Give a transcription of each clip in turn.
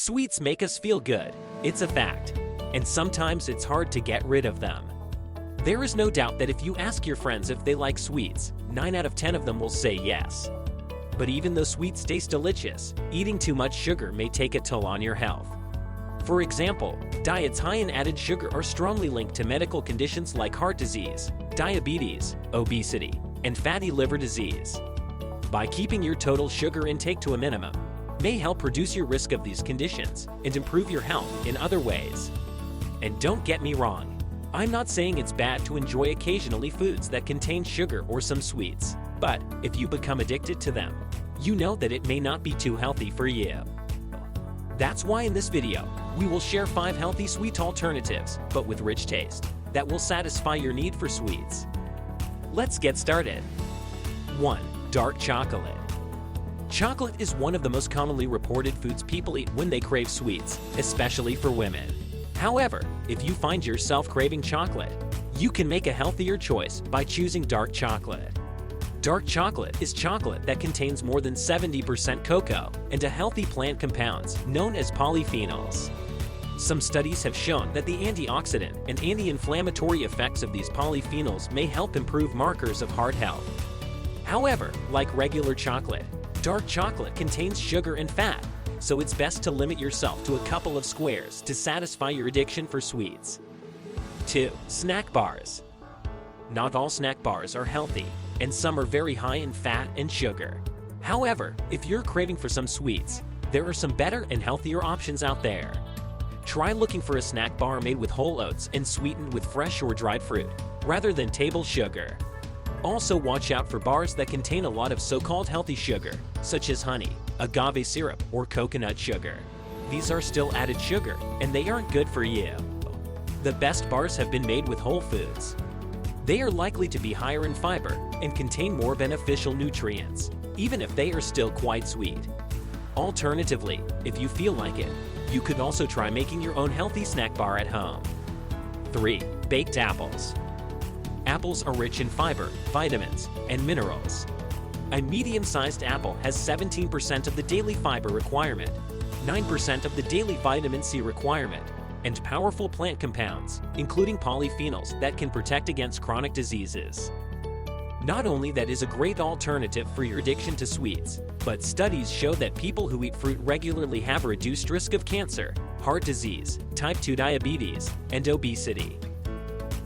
Sweets make us feel good, it's a fact, and sometimes it's hard to get rid of them. There is no doubt that if you ask your friends if they like sweets, 9 out of 10 of them will say yes. But even though sweets taste delicious, eating too much sugar may take a toll on your health. For example, diets high in added sugar are strongly linked to medical conditions like heart disease, diabetes, obesity, and fatty liver disease. By keeping your total sugar intake to a minimum, may help reduce your risk of these conditions and improve your health in other ways. And don't get me wrong, I'm not saying it's bad to enjoy occasionally foods that contain sugar or some sweets, but if you become addicted to them, you know that it may not be too healthy for you. That's why in this video, we will share 5 healthy sweet alternatives, but with rich taste, that will satisfy your need for sweets. Let's get started. 1. Dark chocolate. Chocolate is one of the most commonly reported foods people eat when they crave sweets, especially for women. However, if you find yourself craving chocolate, you can make a healthier choice by choosing dark chocolate. Dark chocolate is chocolate that contains more than 70% cocoa and a healthy plant compounds known as polyphenols. Some studies have shown that the antioxidant and anti-inflammatory effects of these polyphenols may help improve markers of heart health. However, like regular chocolate, dark chocolate contains sugar and fat, so it's best to limit yourself to a couple of squares to satisfy your addiction for sweets. 2. Snack bars. Not all snack bars are healthy, and some are very high in fat and sugar. However, if you're craving for some sweets, there are some better and healthier options out there. Try looking for a snack bar made with whole oats and sweetened with fresh or dried fruit, rather than table sugar. Also watch out for bars that contain a lot of so-called healthy sugar, such as honey, agave syrup, or coconut sugar. These are still added sugar, and they aren't good for you. The best bars have been made with whole foods. They are likely to be higher in fiber and contain more beneficial nutrients, even if they are still quite sweet. Alternatively, if you feel like it, you could also try making your own healthy snack bar at home. 3. Baked apples. Apples are rich in fiber, vitamins, and minerals. A medium-sized apple has 17% of the daily fiber requirement, 9% of the daily vitamin C requirement, and powerful plant compounds, including polyphenols that can protect against chronic diseases. Not only that is a great alternative for your addiction to sweets, but studies show that people who eat fruit regularly have a reduced risk of cancer, heart disease, type 2 diabetes, and obesity.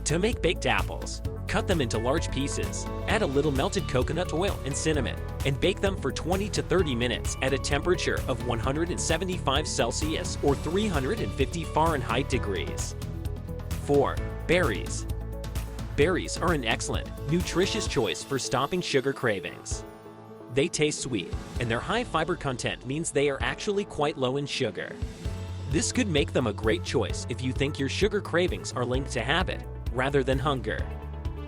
To make baked apples, cut them into large pieces, add a little melted coconut oil and cinnamon, and bake them for 20 to 30 minutes at a temperature of 175 Celsius or 350 Fahrenheit degrees. 4. Berries. Berries are an excellent, nutritious choice for stopping sugar cravings. They taste sweet, and their high fiber content means they are actually quite low in sugar. This could make them a great choice if you think your sugar cravings are linked to habit rather than hunger.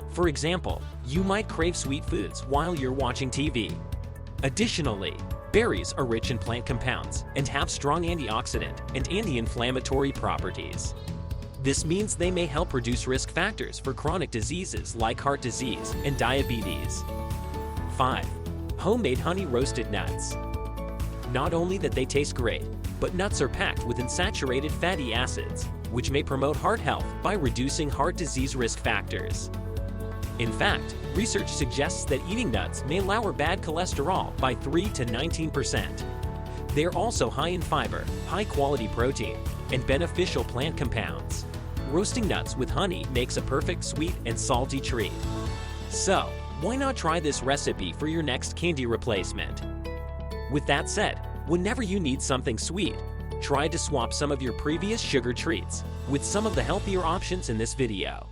For example, you might crave sweet foods while you're watching TV. Additionally, berries are rich in plant compounds and have strong antioxidant and anti-inflammatory properties. This means they may help reduce risk factors for chronic diseases like heart disease and diabetes. 5. Homemade honey roasted nuts. Not only that they taste great, but nuts are packed with unsaturated fatty acids, which may promote heart health by reducing heart disease risk factors. In fact, research suggests that eating nuts may lower bad cholesterol by 3 to 19%. They are also high in fiber, high-quality protein, and beneficial plant compounds. Roasting nuts with honey makes a perfect sweet and salty treat. So, why not try this recipe for your next candy replacement? With that said, whenever you need something sweet, try to swap some of your previous sugar treats with some of the healthier options in this video.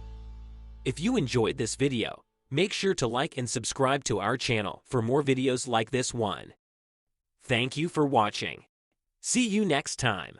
If you enjoyed this video, make sure to like and subscribe to our channel for more videos like this one. Thank you for watching. See you next time.